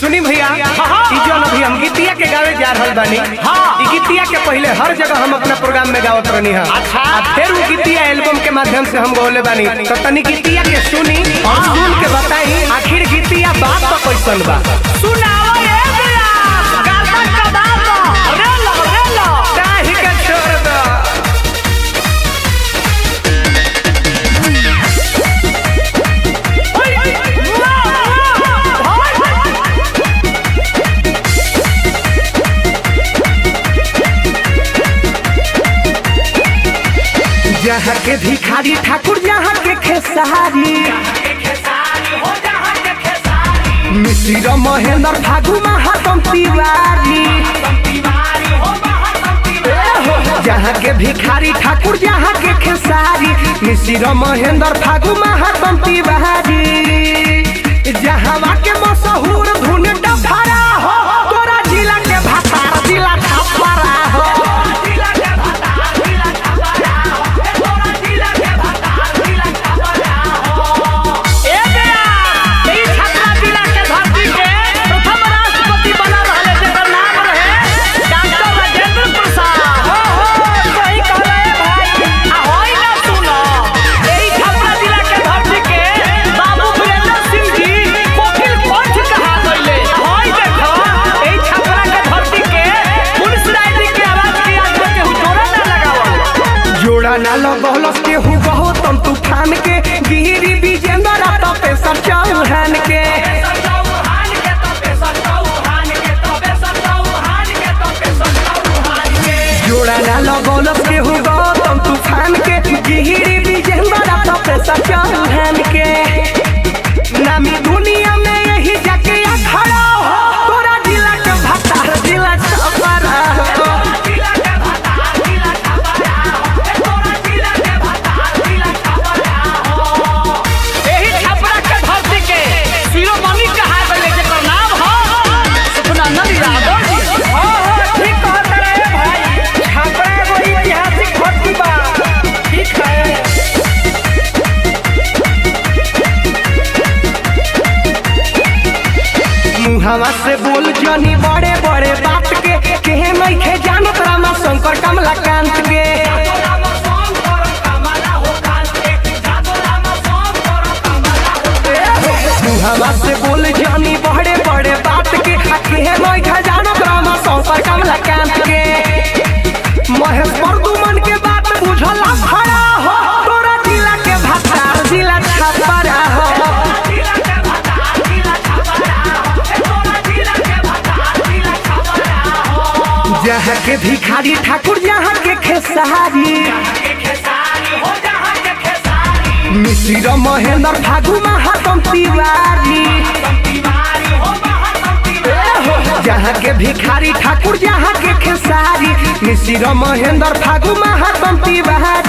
सुनी भैया ई जो अभी हम गीतिया के गावे जा रहल बानी। ई गीतिया के पहले हर जगह हम अपना प्रोग्राम में गावत रहनी है। फिर वो गीतिया एल्बम के माध्यम से हम गौले बानी। तो तनी गीतिया के सुनी और सुन के बताई आखिर गीतिया बात तो कैसन बा। सुनाओ रे भैया गाता कबाल दो रे लो काहे के छोड़ दो। जहाँ के भिखारी ठाकुर जहाँ के खेसारी मिश्र महेंद्र फागु महातम तिवारी। जहाँ के भिखारी ठाकुर जहाँ के खेसारी मिश्र महेंद्र फागु महातम तिवारी। जहाँ के मशहूर धुन डफरा हो तोरा जिला के भातार जिला छपरा हो। ना लगौलस के हु गौतम तूफान के गिरी विजेंद्र तपेश्वर चौहान के। जोड़ा ना लगौलस के हु गौतम तूफान के गिरी विजेंद्र तपेश्वर चौहान के। नामी दुनिया में यही जाके खड़ा हो तोरा जिला के भातार जिला छपरा हो। हवा से बोल जानी बड़े बड़े बात के नहीं खे जानत रामा शंकर कमलाकांत के। हवा से बोल जानी बड़े बड़े बात के नहीं खे जानत रामा शंकर कमलाकांत के। महेश प्रदुमन के बात बुझला खड़ा हो तोरा जिला के भातार जिला छपरा हो। जहाँ के भिखारी ठाकुर जहाँ के खेसारी मिश्र महेंद्र फागु महातम तिवारी। जहाँ के भिखारी ठाकुर जहाँ के खेसारी मिश्र महेंद्र फागु महातम तिवारी।